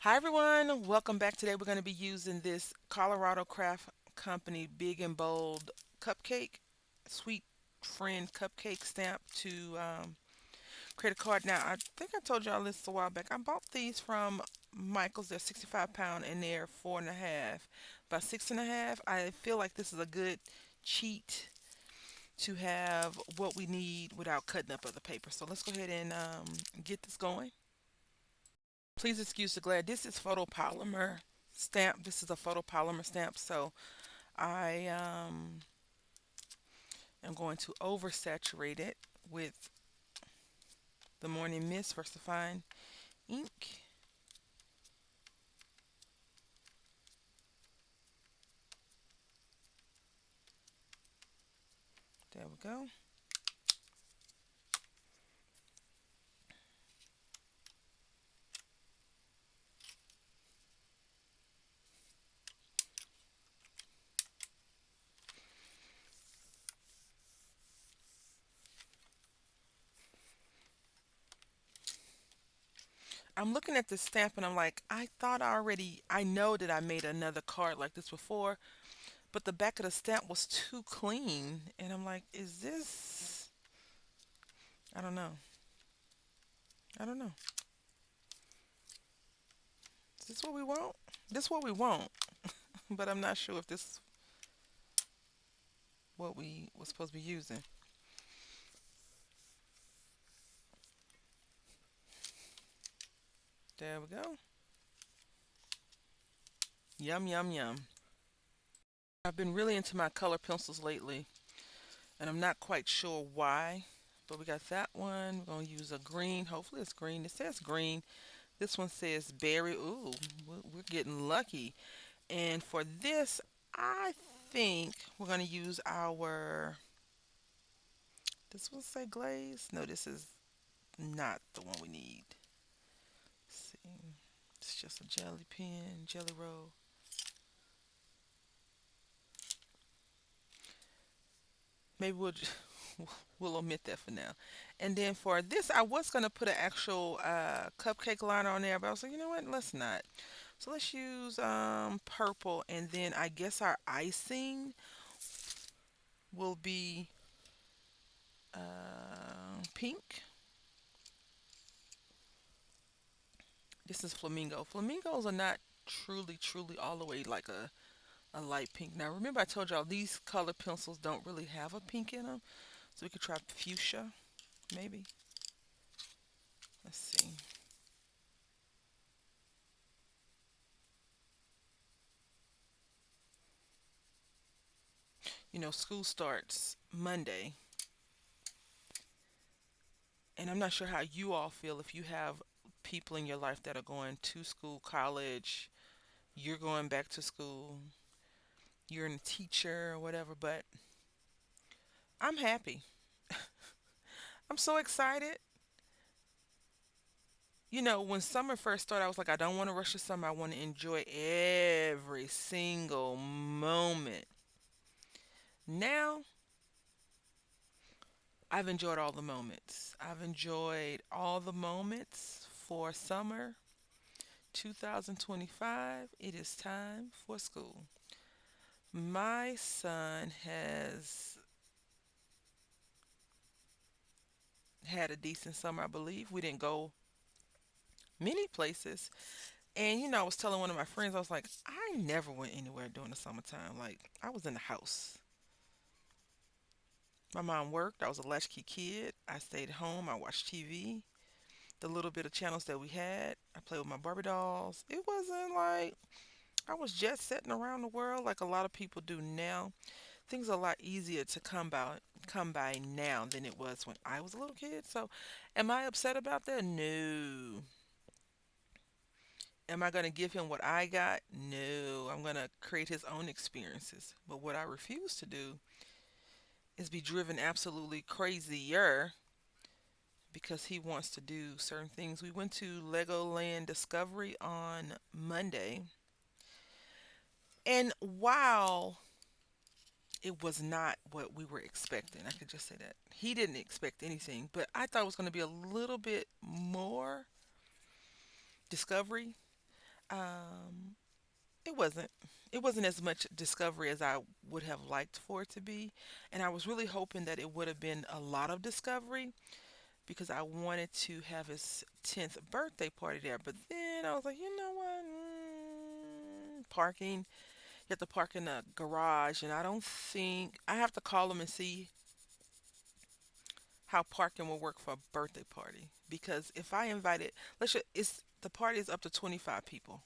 Hi everyone, welcome back. Today we're going to be using this Colorado Craft Company Big and Bold cupcake, sweet friend cupcake stamp to create a card. Now, I think I told y'all this a while back. I bought these from Michael's. They're 65 pound and they're 4.5 by 6.5. I feel like this is a good cheat to have what we need without cutting up other paper. So let's go ahead and get this going. Please excuse the glare. This is photopolymer stamp. This is a photopolymer stamp. So I am going to oversaturate it with the Morning Mist Versafine ink. There we go. I'm looking at this stamp and I'm like, I know that I made another card like this before, but the back of the stamp was too clean. And I'm like, is this, I don't know. I don't know. Is this what we want? This is what we want, but I'm not sure if this is what we was supposed to be using. There we go. Yum, yum, yum. I've been really into my color pencils lately, and I'm not quite sure why. But we got that one. We're going to use a green. Hopefully it's green. It says green. This one says berry. Ooh, we're getting lucky. And for this, I think we're going to use our, this one say glaze? No, this is not the one we need. Let's see. It's just a jelly pen, jelly roll. Maybe we'll omit that for now. And then for this, I was gonna put an actual cupcake liner on there, but I was like, you know what? Let's not. So let's use purple, and then I guess our icing will be pink. This is flamingo. Flamingos are not truly all the way like a light pink. Now remember I told y'all these color pencils don't really have a pink in them, so we could try fuchsia maybe. Let's see. You know, school starts Monday, and I'm not sure how you all feel if you have people in your life that are going to school, college, you're going back to school, you're a teacher or whatever, but I'm happy. I'm so excited. You know, when summer first started, I was like, I don't want to rush the summer. I want to enjoy every single moment. Now, I've enjoyed all the moments. I've enjoyed all the moments for summer 2025. It is time for school. My son has had a decent summer, I believe. We didn't go many places. And, you know, I was telling one of my friends, I was like, I never went anywhere during the summertime. Like, I was in the house. My mom worked. I was a latchkey kid. I stayed home. I watched TV. The little bit of channels that we had, I played with my Barbie dolls. It wasn't like I was jet setting around the world like a lot of people do now. Things are a lot easier to come by now than it was when I was a little kid. So, am I upset about that? No. Am I going to give him what I got? No. I'm going to create his own experiences. But what I refuse to do is be driven absolutely crazier because he wants to do certain things. We went to Legoland Discovery on Monday, and while it was not what we were expecting, I could just say that. He didn't expect anything, but I thought it was going to be a little bit more discovery. Um, it wasn't. It wasn't as much discovery as I would have liked for it to be, and I was really hoping that it would have been a lot of discovery because I wanted to have his 10th birthday party there. But then I was like, you know what? Parking. You have to park in a garage, and I don't think I have to call them and see how parking will work for a birthday party. Because if I invited, it's the party is up to 25 people.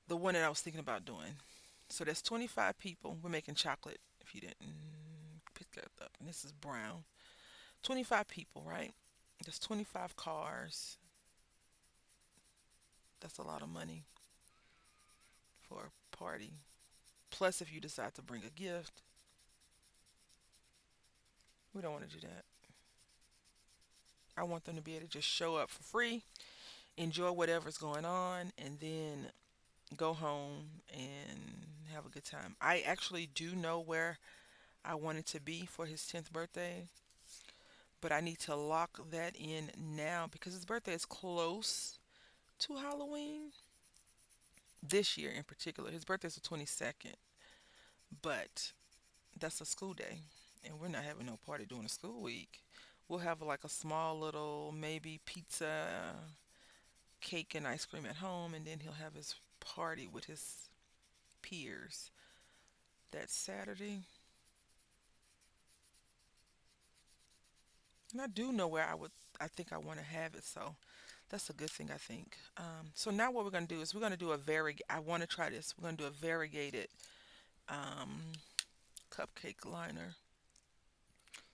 The one that I was thinking about doing. So that's 25 people. We're making chocolate. If you didn't pick that up, and this is brown. 25 people, right? That's 25 cars. That's a lot of money for a party. Plus, if you decide to bring a gift, we don't want to do that. I want them to be able to just show up for free, enjoy whatever's going on, and then go home and have a good time. I actually do know where I want it to be for his 10th birthday, but I need to lock that in now because his birthday is close to Halloween. This year in particular, his birthday is the 22nd, but that's a school day, and we're not having no party during the school week. We'll have like a small little maybe pizza, cake, and ice cream at home, and then he'll have his party with his peers that Saturday. And I do know where I think I want to have it, so that's a good thing, I think. So now what we're going to do is we're going to do I want to try this. We're going to do a variegated um, cupcake liner.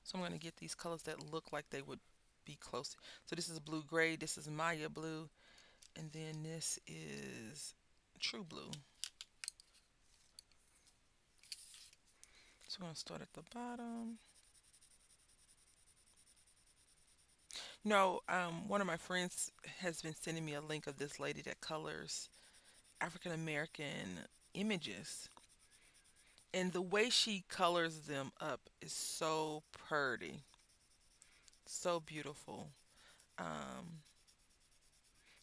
So I'm going to get these colors that look like they would be close. So this is blue gray, this is Maya blue, and then this is true blue. So we're going to start at the bottom. One of my friends has been sending me a link of this lady that colors African American images. And the way she colors them up is so pretty, so beautiful. Um,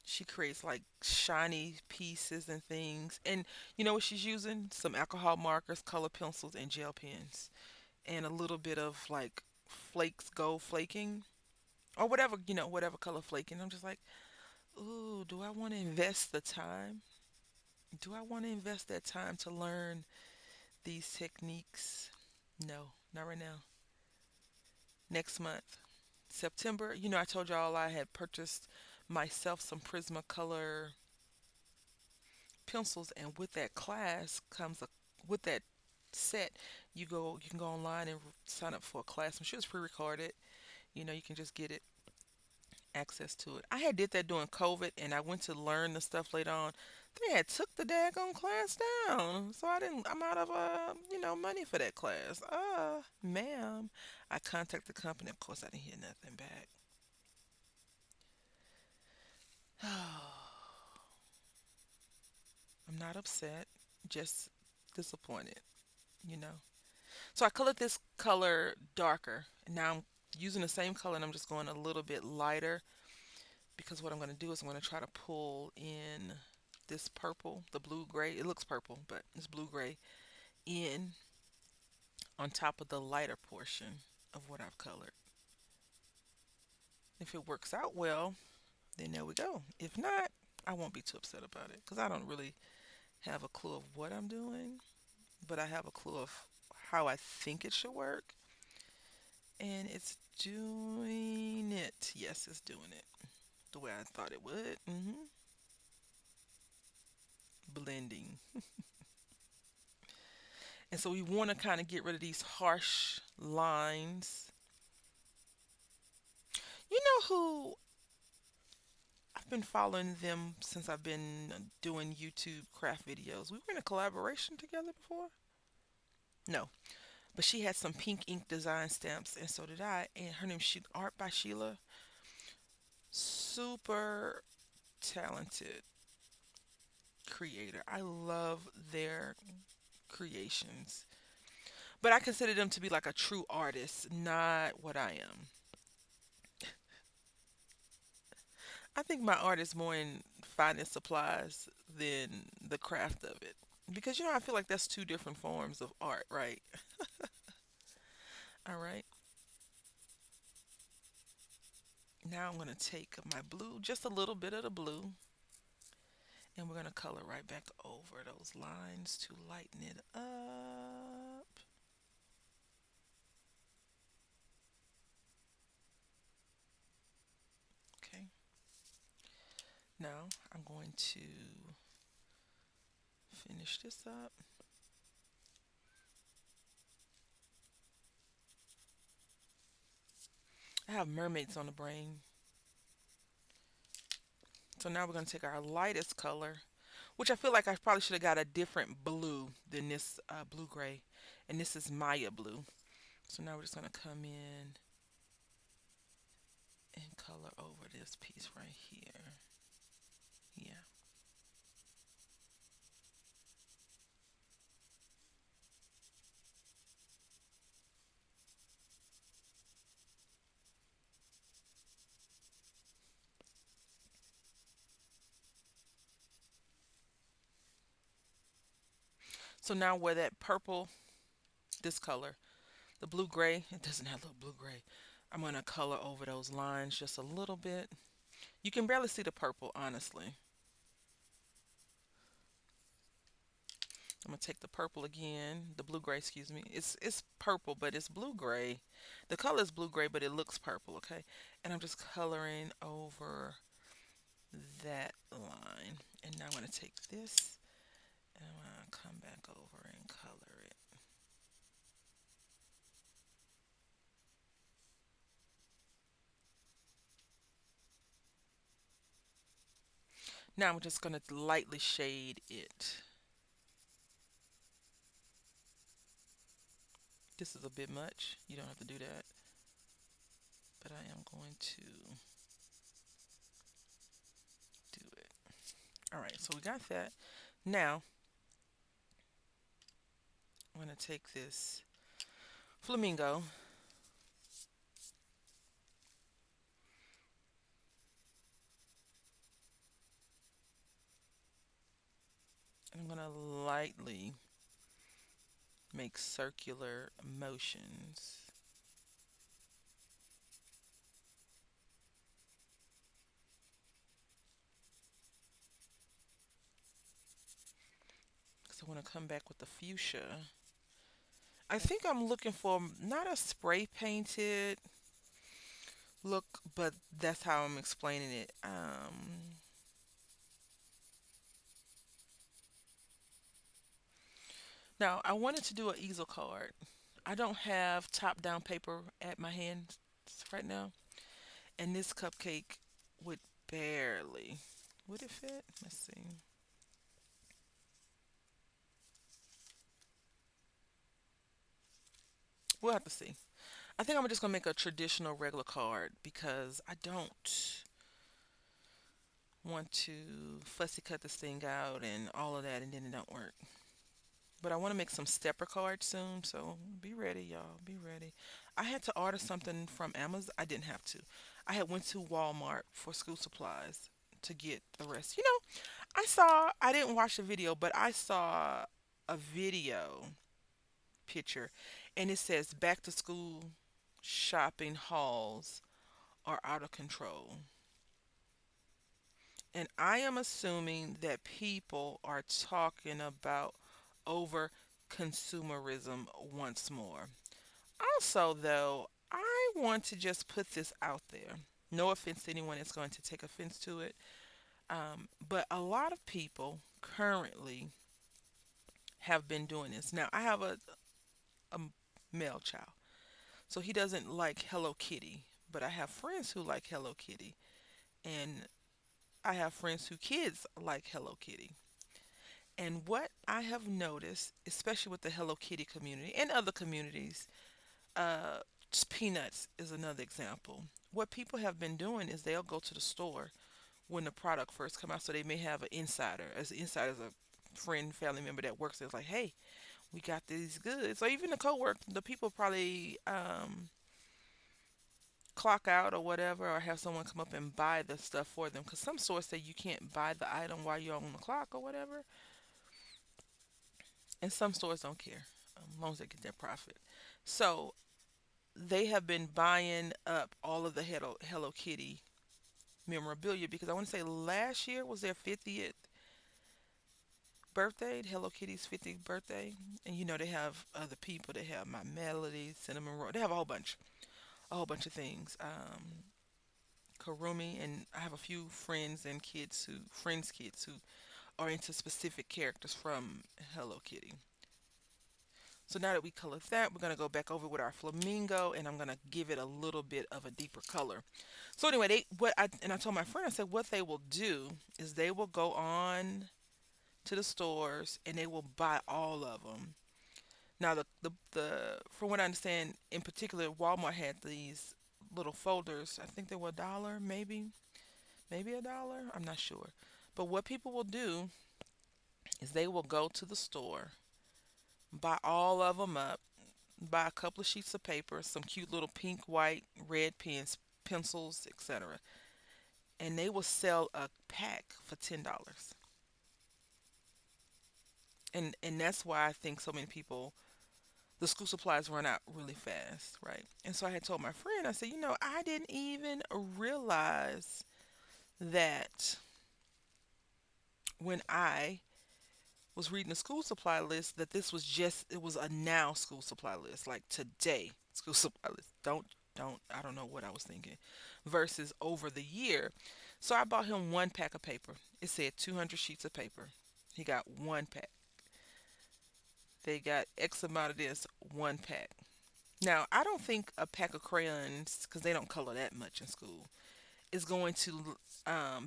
she creates like shiny pieces and things. And you know what she's using? Some alcohol markers, color pencils, and gel pens, and a little bit of like flakes, gold flaking, or whatever, whatever color flaking. I'm just like, ooh, do I want to invest the time? Do I want to invest that time to learn these techniques? No, not right now. Next month, September. I told y'all I had purchased myself some Prismacolor pencils, and with that class comes a with that set. You can go online and sign up for a class. I'm sure it's pre-recorded. You can just get it access to it. I had did that during COVID, and I went to learn the stuff later on. They had took the daggone class down, so I didn't. I'm out of money for that class. Ma'am, I contacted the company. Of course, I didn't hear nothing back. I'm not upset, just disappointed. You know. So I colored this color darker. And now I'm using the same color, and I'm just going a little bit lighter because what I'm going to do is I'm going to try to pull in this purple, the blue gray. It looks purple, but it's blue gray in on top of the lighter portion of what I've colored. If it works out well, then there we go. If not, I won't be too upset about it because I don't really have a clue of what I'm doing, but I have a clue of how I think it should work, and it's doing it. Yes, it's doing it the way I thought it would. Blending. And so we want to kind of get rid of these harsh lines. You know who I've been following them since I've been doing YouTube craft videos. We were in a collaboration together before. No, but she had some pink ink design stamps, and so did I. And her name's Art by Sheila. Super talented creator. I love their creations, but I consider them to be like a true artist, not what I am. I think my art is more in finding supplies than the craft of it. Because I feel like that's two different forms of art, right? All right. Now I'm going to take my blue, just a little bit of the blue, and we're going to color right back over those lines to lighten it up. Okay. Now I'm going to finish this up. I have mermaids on the brain. So now we're going to take our lightest color, which I feel like I probably should have got a different blue than this blue gray. And this is Maya blue. So now we're just going to come in and color over this piece right here. Yeah. So now where that purple, this color, the blue gray, it doesn't have a little blue gray. I'm going to color over those lines just a little bit. You can barely see the purple, honestly. I'm gonna take the purple again, the blue gray, excuse me. It's purple, but it's blue gray. The color is blue gray, but it looks purple, okay? And I'm just coloring over that line. And now I'm gonna take this and I'm gonna come back over and color it. Now I'm just gonna lightly shade it. This is a bit much. You don't have to do that, but I am going to do it. All right, so we got that. Now I'm gonna take this flamingo. I'm going to lightly make circular motions. So I want to come back with the fuchsia. I think I'm looking for not a spray painted look, but that's how I'm explaining it. Now, I wanted to do an easel card. I don't have top down paper at my hands right now, and this cupcake would barely. Would it fit? Let's see. We'll have to see. I think I'm just gonna make a traditional regular card because I don't want to fussy cut this thing out and all of that and then it don't work. But I want to make some stepper cards soon, so be ready, y'all. Be ready. I had to order something from Amazon. I didn't have to. I had went to Walmart for school supplies to get the rest. I didn't watch the video, but I saw a video picture and it says back to school shopping hauls are out of control. And I am assuming that people are talking about over consumerism once more. Also, though, I want to just put this out there. No offense to anyone that's going to take offense to it. But a lot of people currently have been doing this. Now, I have a male child, so he doesn't like Hello Kitty, but I have friends who like Hello Kitty. And I have friends who kids like Hello Kitty. And what I have noticed, especially with the Hello Kitty community and other communities, uh, just Peanuts is another example. What people have been doing is they'll go to the store when the product first come out. So they may have an insider. As an insider is a friend, family member that works there. It's like, hey, we got these goods. Or even the co-work, the people probably clock out or whatever, or have someone come up and buy the stuff for them. Because some stores say you can't buy the item while you're on the clock or whatever, and some stores don't care, as long as they get their profit. So they have been buying up all of the Hello Kitty memorabilia because I want to say last year was their 50th birthday, Hello Kitty's 50th birthday. And you know, they have other people. They have My Melody, Cinnamon Roll. They have a whole bunch of things. Karumi, and I have a few friends' kids who are into specific characters from Hello Kitty. So now that we colored that, we're gonna go back over with our flamingo, and I'm gonna give it a little bit of a deeper color. So anyway, I told my friend, I said what they will do is they will go on to the stores and they will buy all of them. Now the from what I understand, in particular, Walmart had these little folders. I think they were $1, maybe $1. I'm not sure. But what people will do is they will go to the store, buy all of them up, buy a couple of sheets of paper, some cute little pink, white, red pens, pencils, etc. And they will sell a pack for $10. And that's why I think so many people, the school supplies run out really fast, right? And so I had told my friend, I said, I didn't even realize that when I was reading the school supply list that it was a now school supply list, like today school supply list. I don't know what I was thinking versus over the year. So I bought him one pack of paper. It said 200 sheets of paper. He got one pack. They got X amount of this, one pack. Now, I don't think a pack of crayons, because they don't color that much in school, is going to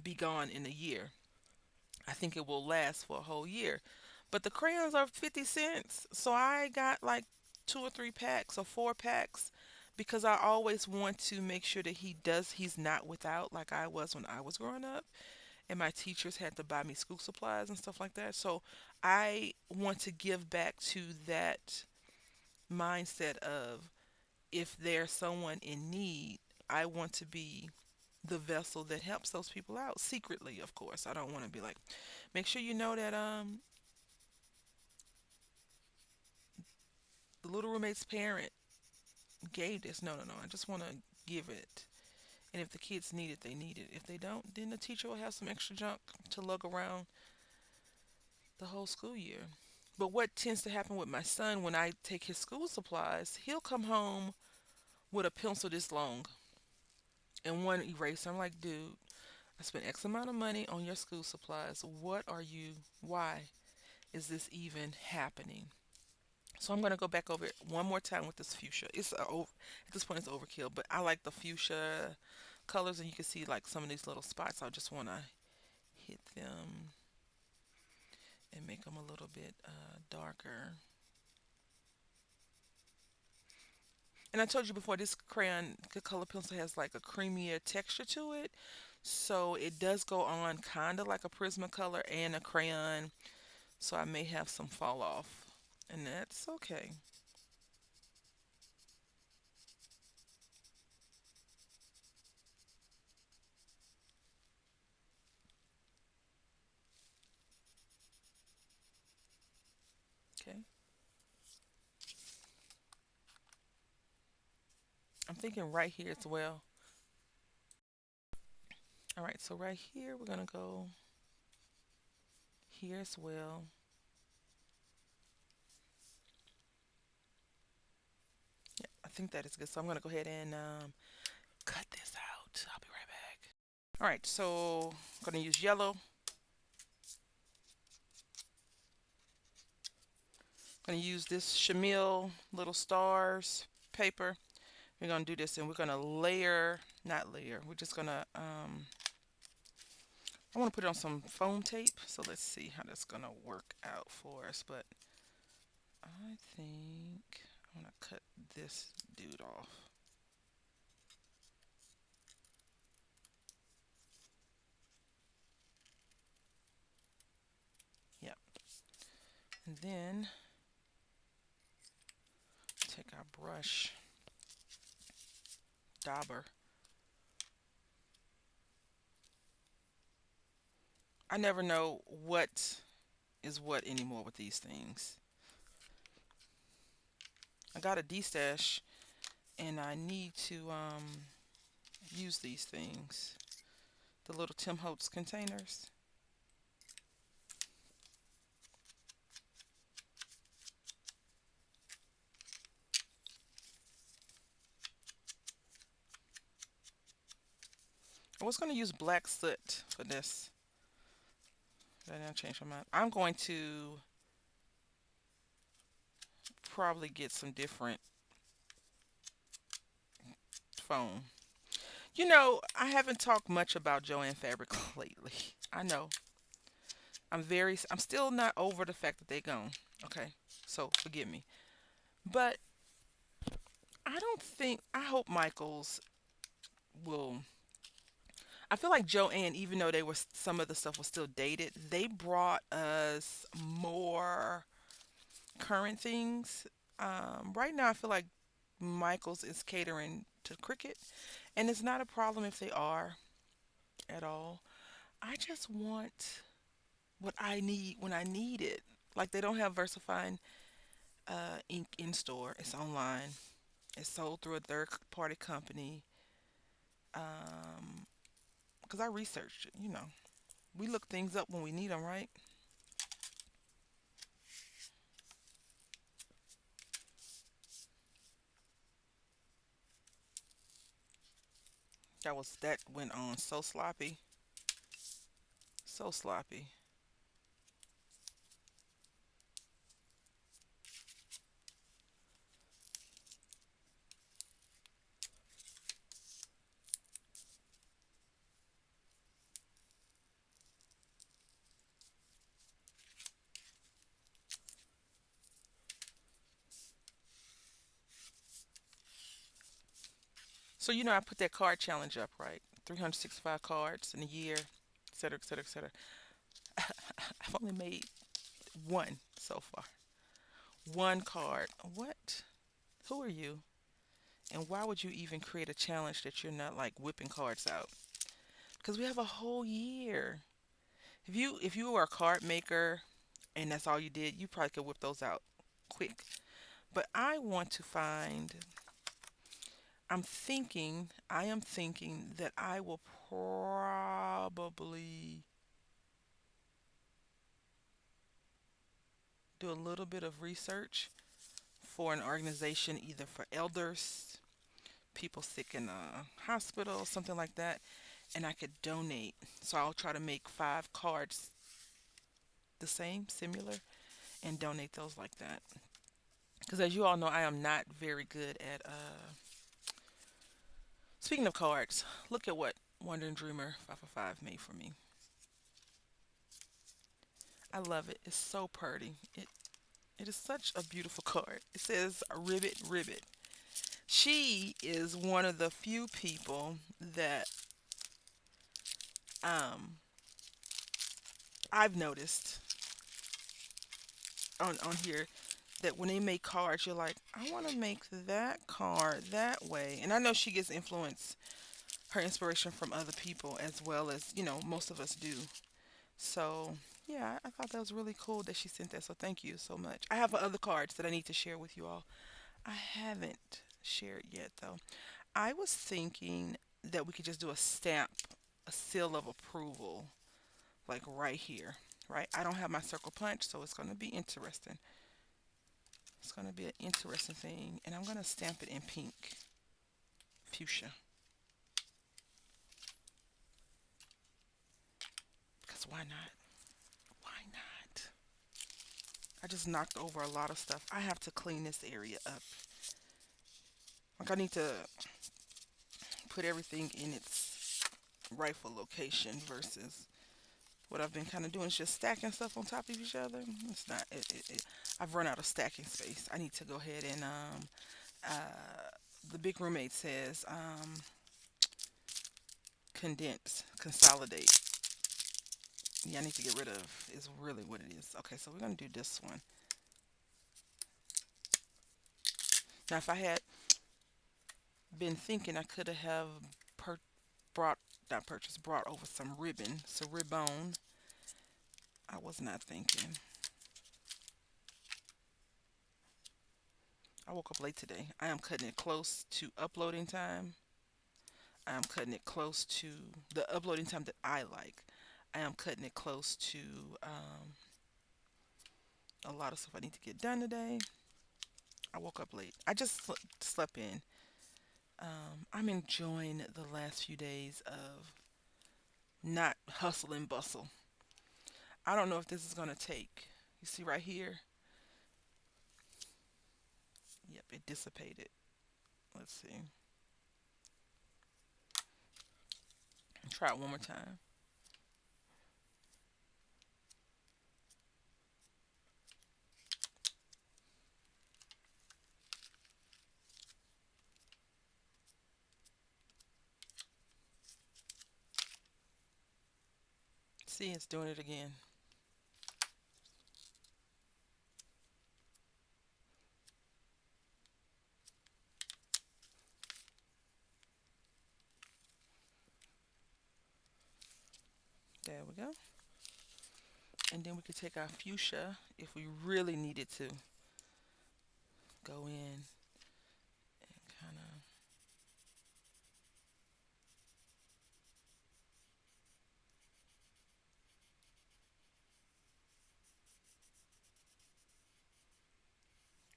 be gone in a year. I think it will last for a whole year. But the crayons are 50 cents. So I got like two or three packs or four packs because I always want to make sure that he's not without like I was when I was growing up. And my teachers had to buy me school supplies and stuff like that. So I want to give back to that mindset of if there's someone in need, I want to be the vessel that helps those people out secretly, of course. I don't want to be like, make sure you know that the little roommate's parent gave this. No, no, no. I just want to give it. And if the kids need it, they need it. If they don't, then the teacher will have some extra junk to lug around the whole school year. But what tends to happen with my son when I take his school supplies, he'll come home with a pencil this long and one eraser. I'm like, dude, I spent X amount of money on your school supplies. Why is this even happening? So I'm going to go back over it one more time with this fuchsia. At this point it's overkill, but I like the fuchsia colors, and you can see like some of these little spots. I just want to hit them and make them a little bit darker. And I told you before, this crayon, the color pencil has like a creamier texture to it. So it does go on kind of like a Prismacolor and a crayon. So I may have some fall off. And that's okay. Okay. I'm thinking right here as well. All right, so right here, we're going to go here as well. Yeah, I think that is good. So I'm going to go ahead and cut this out. I'll be right back. All right, so I'm going to use yellow. I'm going to use this chenille little stars paper. We're going to do this and we're going to not layer, we're just going to, I want to put it on some foam tape. So let's see how that's going to work out for us. But I think I'm going to cut this dude off. Yep. And then take our brush, dauber, I never know what is what anymore with these things. I got a D-stash and I need to use these things. The little Tim Holtz containers. I was going to use black soot for this. But I didn't change my mind. I'm going to probably get some different foam. I haven't talked much about Joann Fabric lately. I know. I'm still not over the fact that they gone. Okay. So forgive me. But I hope Michaels will. I feel like Joann, even though some of the stuff was still dated, they brought us more current things. Right now, I feel like Michaels is catering to cricket, and it's not a problem if they are at all. I just want what I need when I need it. Like they don't have VersaFine ink in store. It's online. It's sold through a third party company. Because I researched it. We look things up when we need them, right? That went on so sloppy, so sloppy. So I put that card challenge up, right? 365 cards in a year, et cetera, et cetera, et cetera. I've only made one so far. One card. What? Who are you? And why would you even create a challenge that you're not like whipping cards out? Because we have a whole year. If you were a card maker and that's all you did, you probably could whip those out quick. But I am thinking that I will probably do a little bit of research for an organization, either for elders, people sick in a hospital, something like that, and I could donate. So I'll try to make 5 cards the same, similar, and donate those like that. Because as you all know, I am not very good at. Speaking of cards, look at what Wandering Dreamer 555 made for me. I love it. It's so pretty. It is such a beautiful card. It says Ribbit Ribbit. She is one of the few people that um, I've noticed on here that when they make cards, you're like, I want to make that card that way. And I know she gets her inspiration from other people as well as, most of us do. So, yeah, I thought that was really cool that she sent that. So, thank you so much. I have other cards that I need to share with you all. I haven't shared yet, though. I was thinking that we could just do a stamp, a seal of approval, like right here, right? I don't have my circle punch, so it's going to be interesting. It's going to be an interesting thing. And I'm going to stamp it in pink, fuchsia. Because why not? Why not? I just knocked over a lot of stuff. I have to clean this area up. Like, I need to put everything in its rightful location versus what I've been kind of doing is just stacking stuff on top of each other. It's not. I've run out of stacking space. I need to go ahead and the big roommate says condense, consolidate. Yeah, I need to get rid of is really what it is. Okay, so we're gonna do this one. Now, if I had been thinking, I could have per- brought not purchased brought over some ribbon, so ribbon, was not thinking. I woke up late today. I am cutting it close to uploading time. I am cutting it close to the uploading time that I like. I am cutting it close to a lot of stuff I need to get done today. I woke up late. I just slept in. I'm enjoying the last few days of not hustle and bustle. I don't know if this is going to take. You see right here? Yep, it dissipated. Let's see. Try it one more time. See, it's doing it again. There we go. And then we could take our fuchsia if we really needed to go in and kind of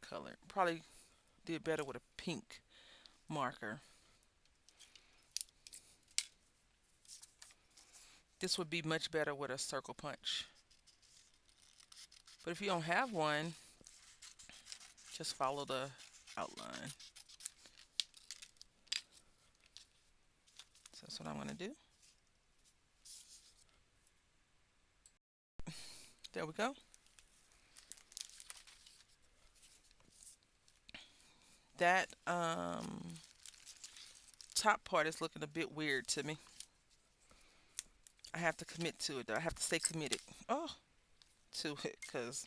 color. Probably did better with a pink marker. This would be much better with a circle punch. But if you don't have one, just follow the outline. So that's what I'm going to do. There we go. That top part is looking a bit weird to me. I have to commit to it though. I have to stay committed. Oh, to it because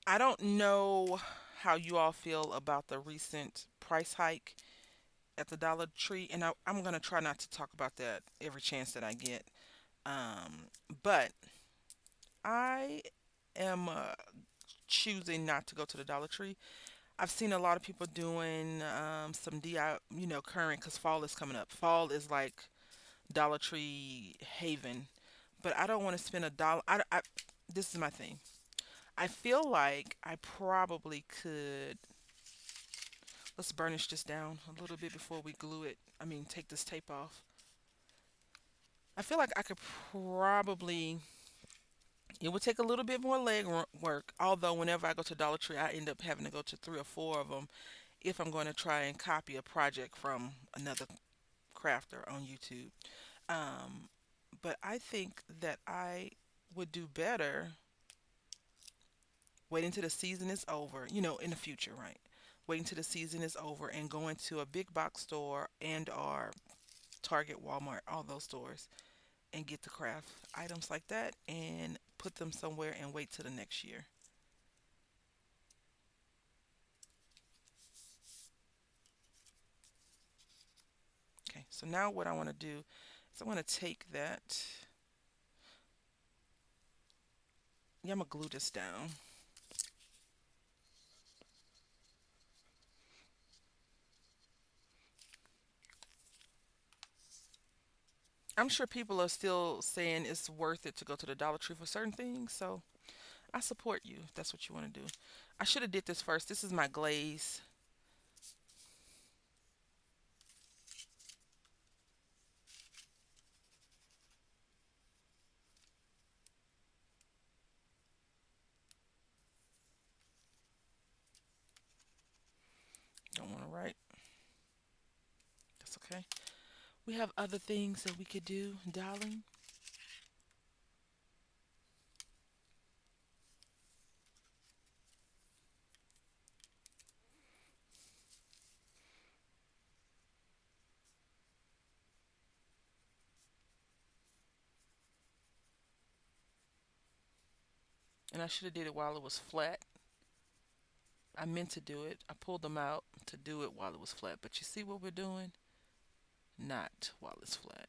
I don't know how you all feel about the recent price hike at the Dollar Tree, and I'm gonna try not to talk about that every chance that I get. Um, but I am choosing not to go to the Dollar Tree. I've seen a lot of people doing some DI, current because fall is coming up. Fall is like Dollar Tree haven, but I don't want to spend a dollar. This is my thing. I feel like I probably could. Let's burnish this down a little bit before we glue it. I mean, take this tape off. I feel like I could probably. It would take a little bit more work, although whenever I go to Dollar Tree, I end up having to go to three or four of them if I'm going to try and copy a project from another crafter on YouTube. Um, but I think that I would do better waiting till the season is over, in the future, right? Waiting till the season is over and going to a big box store and or Target, Walmart, all those stores and get the craft items like that and put them somewhere and wait till the next year. Okay, so now what I want to do is I want to take that. Yeah, I'm gonna glue this down. I'm sure people are still saying it's worth it to go to the Dollar Tree for certain things, so I support you if that's what you want to do. I should have did this first. This is my glaze. Don't want to write. That's okay. We have other things that we could do, darling. And I should have did it while it was flat. I meant to do it. I pulled them out to do it while it was flat. But you see what we're doing? Not while it's flat.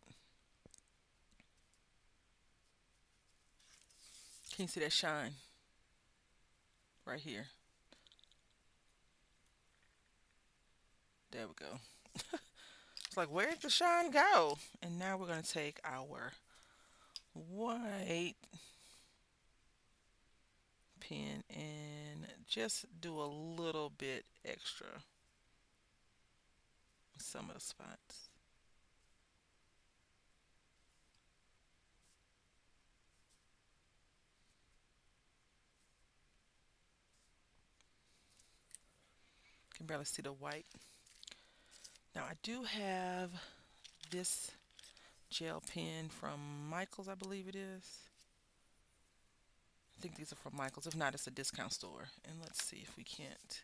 Can you see that shine right here? There we go. It's like, where'd the shine go? And now we're going to take our white pen and just do a little bit extra in some of the spots. Can barely see the white. Now I do have this gel pen from Michaels, I believe it is. I think these are from Michaels. If not, it's a discount store. And let's see if we can't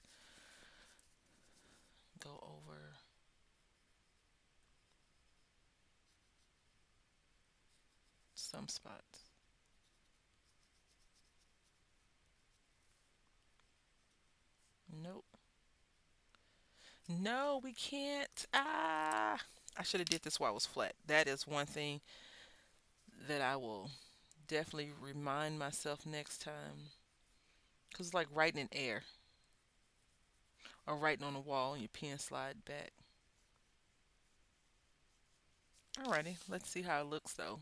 go over some spots. Nope. No, we can't. Ah, I should have did this while it was flat. That is one thing that I will definitely remind myself next time. Cause it's like writing in air or writing on a wall and your pen slide back. Alrighty, let's see how it looks though.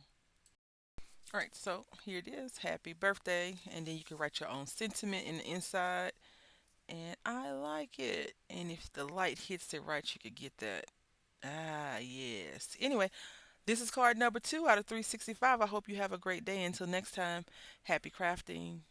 Alright, so here it is. Happy birthday. And then you can write your own sentiment in the inside. And I like it. And if the light hits it right, you could get that. Ah, yes. Anyway, this is card number 2 out of 365. I hope you have a great day. Until next time, happy crafting.